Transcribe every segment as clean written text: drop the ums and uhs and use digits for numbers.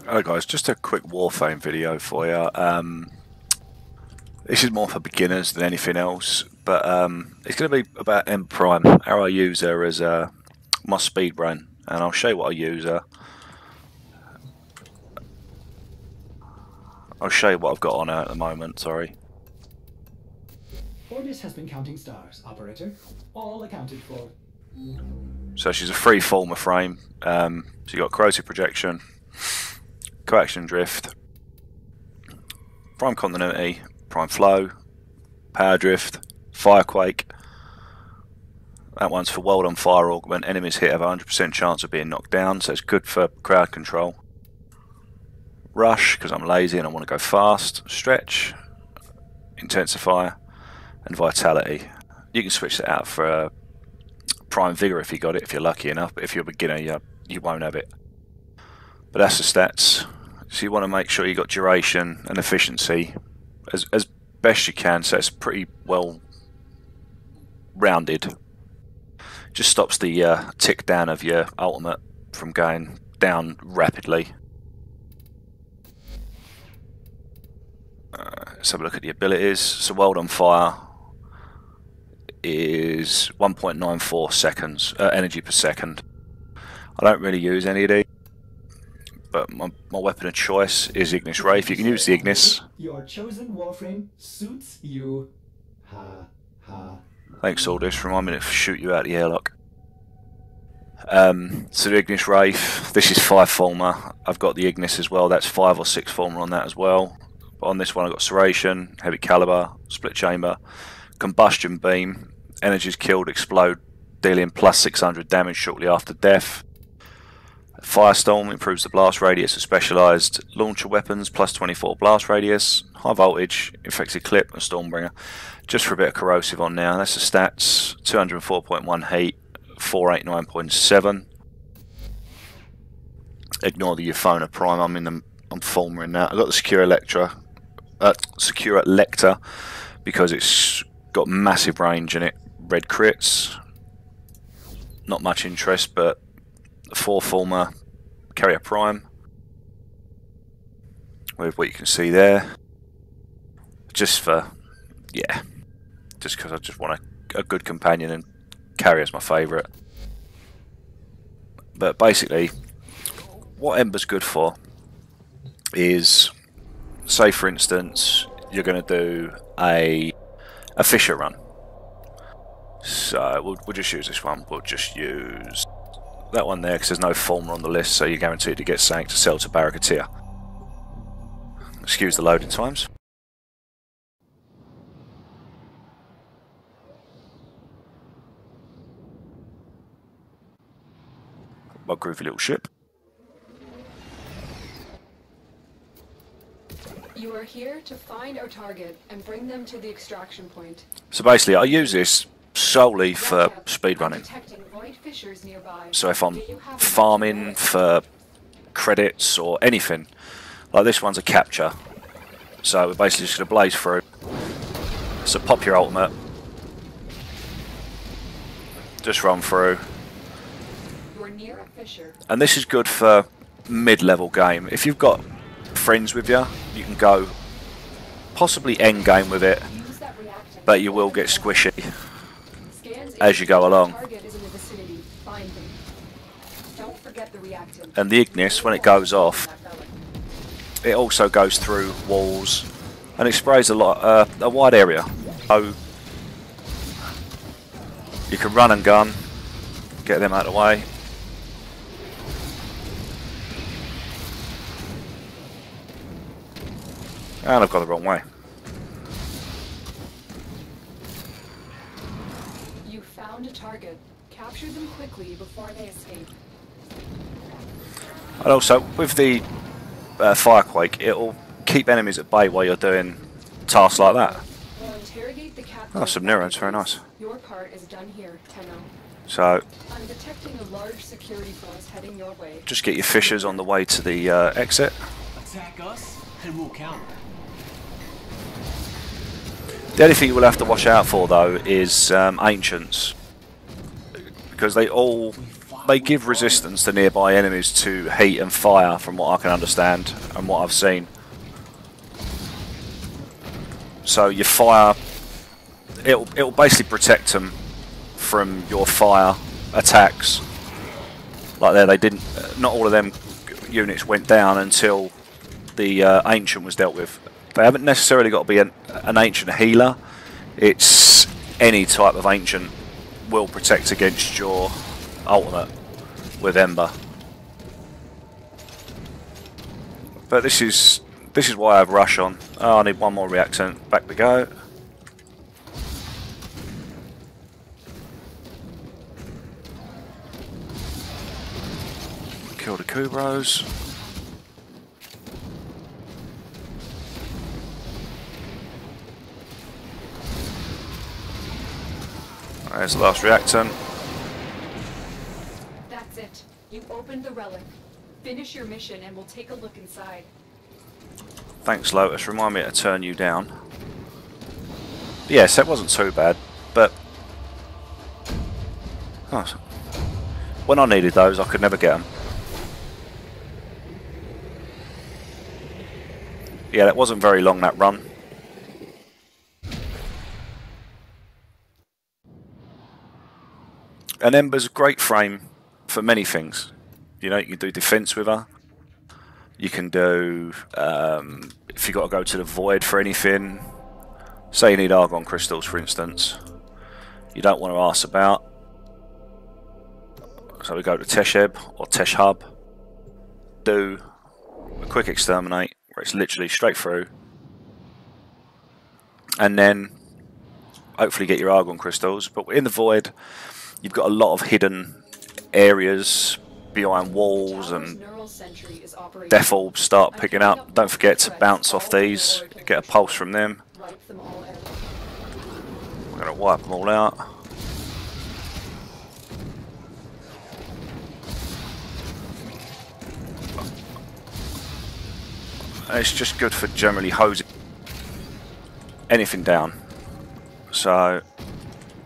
Hello guys, just a quick Warframe video for you. This is more for beginners than anything else, but it's going to be about Ember Prime, how I use her as my speedrun, and I'll show you what I use her. I'll show you what I've got on her at the moment, sorry. Ordis has been counting stars, operator. All accounted for. So she's a free former frame, so you got corrosive projection, coaction drift, prime continuity, prime flow, power drift, firequake. That one's for world on fire augment. Enemies hit have a 100% chance of being knocked down, so it's good for crowd control. Rush, because I'm lazy and I want to go fast. Stretch, intensify, and vitality. You can switch that out for prime vigor if you got it, if you're lucky enough, but if you're a beginner you won't have it. But that's the stats. So you want to make sure you got duration and efficiency as best you can, so it's pretty well rounded. Just stops the tick down of your ultimate from going down rapidly. Let's have a look at the abilities. So world on fire is 1.94 seconds energy per second. I don't really use any of these, but my weapon of choice is Ignis Wraith. You can use the Ignis. Your chosen Warframe suits you. Ha ha. Thanks, Aldous. Remind me to shoot you out the airlock. So the Ignis Wraith, this is 5 former. I've got the Ignis as well. That's 5 or 6 former on that as well. But on this one I've got Serration, Heavy Caliber, Split Chamber, Combustion Beam, Energies killed, explode, dealing plus 600 damage shortly after death. Firestorm improves the blast radius of specialised launcher weapons, plus 24 blast radius. High voltage, effective clip, and Stormbringer. Just for a bit of corrosive on now. That's the stats. 204.1 heat, 489.7. Ignore the Euphona Prime. I'm former in that. I've got the Secure Lecter because it's got massive range in it. Red crits. Not much interest, but 4 former Carrier Prime with what you can see there. Just for, yeah, just because I just want a good companion, and Carrier's my favourite. But basically, what Ember's good for is, say for instance, you're going to do a Fisher run. So we'll just use this one. We'll just use that one there because there's no former on the list, so you're guaranteed to get something to sell to Barracuda. Excuse the loading times. My groovy little ship. You are here to find our target and bring them to the extraction point. So basically I use this solely for speedrunning. So if I'm farming for credits or anything, like this one's a capture, so we're basically just going to blaze through. So pop your ultimate, just run through, and this is good for mid-level game. If you've got friends with you, you can go possibly end game with it, but you will get squishy as you go along. And the Ignis, when it goes off, it also goes through walls and it sprays a wide area. So you can run and gun, get them out of the way. And I've gone the wrong way. You found a target. Capture them quickly before they escape. And also, with the Firequake, it'll keep enemies at bay while you're doing tasks like that. We'll interrogate the Oh, some neurons, very nice. Your part is done here, Tenno. So, I'm detecting a large security force heading your way. just get your fishers on the way to the exit. Attack us, and we'll counter. The only thing you will have to watch out for though is ancients, because they all they give resistance to nearby enemies to heat and fire, from what I can understand and what I've seen. So your fire, it'll basically protect them from your fire attacks. Like there, they didn't. Not all of them units went down until the ancient was dealt with. They haven't necessarily got to be an ancient healer. It's any type of ancient will protect against your ultimate with Ember. But this is why I have rush on. Oh, I need one more reactant. Back we go. Kill the Kubros. There's the last reactant. That's it. You opened the relic. Finish your mission and we'll take a look inside. Thanks, Lotus. Remind me to turn you down. Yes, that wasn't too bad, but oh, when I needed those, I could never get them. Yeah, that wasn't very long, that run. And Ember's a great frame for many things. You know, you can do defense with her. You can do, if you've got to go to the void for anything. Say you need argon crystals, for instance. You don't want to ask about. So we go to Tesheb or Teshub. Do a quick exterminate, where it's literally straight through. And then hopefully get your argon crystals. But in the void, you've got a lot of hidden areas behind walls, and death orbs start picking up. Don't forget to bounce off these, get a pulse from them. We're going to wipe them all out. It's just good for generally hosing anything down. So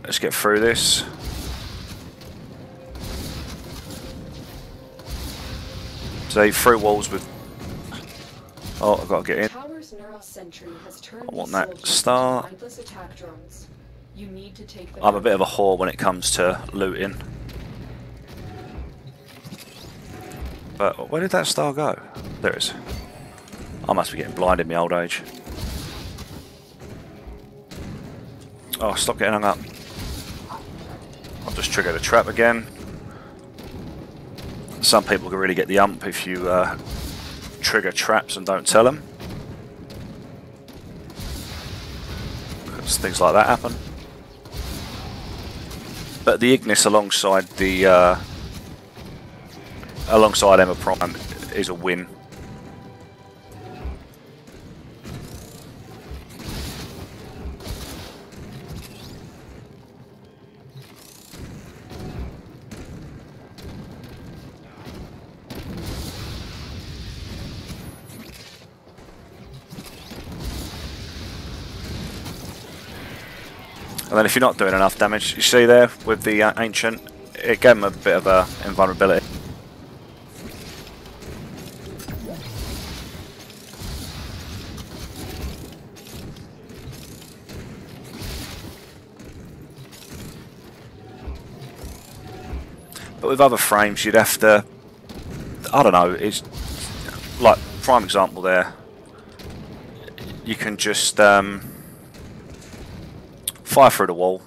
let's get through this. So through walls with. Oh, I've got to get in. I want that star. I'm a bit of a whore when it comes to looting. But where did that star go? There it is. I must be getting blind in my old age. Oh, stop getting hung up. I'll just trigger the trap again. Some people can really get the ump if you trigger traps and don't tell them. Because things like that happen. But the Ignis alongside the alongside Ember Prime is a win. And then if you're not doing enough damage, you see there with the Ancient, it gave him a bit of a invulnerability. But with other frames, you'd have to, I don't know, it's like prime example there. You can just fire through the wall,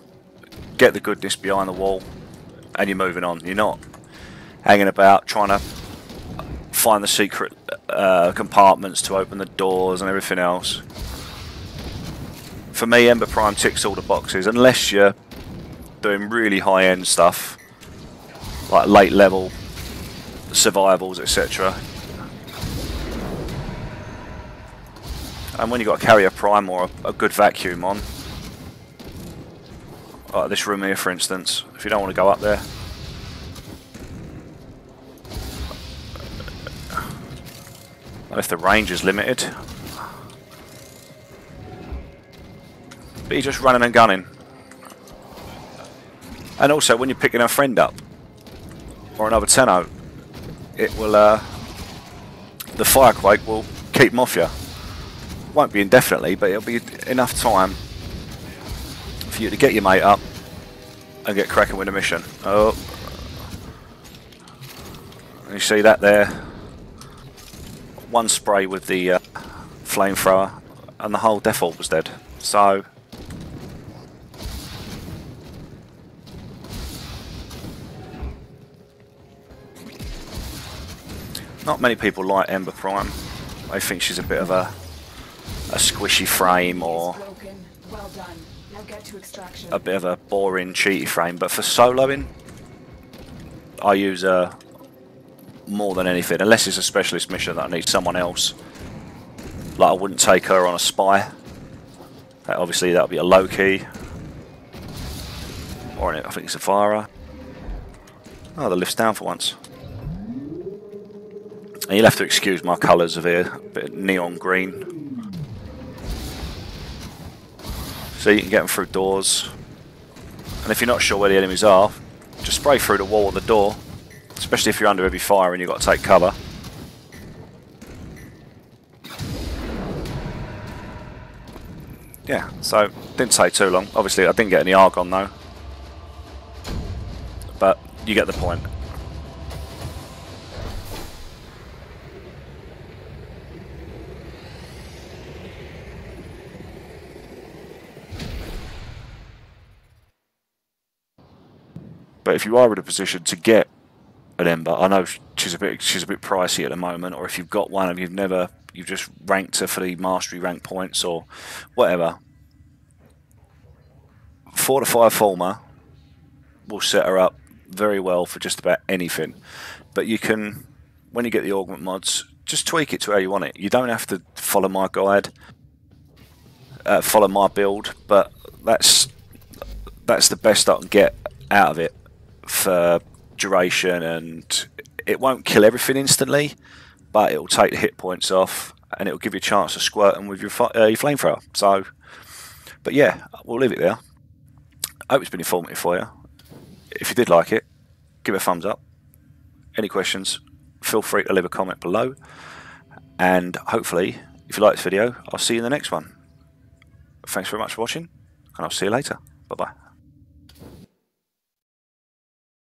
get the goodness behind the wall, and you're moving on. You're not hanging about trying to find the secret compartments to open the doors and everything else. For me, Ember Prime ticks all the boxes, unless you're doing really high-end stuff, like late level survivals, etc. And when you've got to carry a Prime or a good vacuum on, like this room here, for instance, if you don't want to go up there. And if the range is limited. But you're just running and gunning. And also when you're picking a friend up, or another tenno, it will the firequake will keep them off you. Won't be indefinitely, but it'll be enough time for you to get your mate up and get cracking with the mission. Oh, you see that there? One spray with the flamethrower and the whole death orb was dead. So not many people like Ember Prime. They think she's a bit of a squishy frame or Well done. Now get to extraction. a bit of a boring, cheaty frame. But for soloing, I use her more than anything. Unless it's a specialist mission that I need someone else. Like I wouldn't take her on a spy. Obviously that'll be a low key. Or I think it's a Vara. Oh, the lift's down for once. And you'll have to excuse my colours of here, a bit of neon green. So you can get them through doors. And if you're not sure where the enemies are, just spray through the wall or the door. Especially if you're under heavy fire and you've got to take cover. Yeah, so didn't take too long. Obviously I didn't get any Argon though. But you get the point. But if you are in a position to get an Ember, I know she's a bit pricey at the moment, or if you've got one and you've just ranked her for the mastery rank points or whatever, 4 to 5 Fulmer will set her up very well for just about anything. But you can, when you get the augment mods, just tweak it to how you want it. You don't have to follow my guide, follow my build, but that's the best I can get out of it for duration, and it won't kill everything instantly, but it will take the hit points off and it will give you a chance to squirt them with your flamethrower. So, but yeah, we'll leave it there. I hope it's been informative for you. If you did like it, give it a thumbs up. Any questions, feel free to leave a comment below, and hopefully if you like this video, I'll see you in the next one. Thanks very much for watching, and I'll see you later. Bye bye.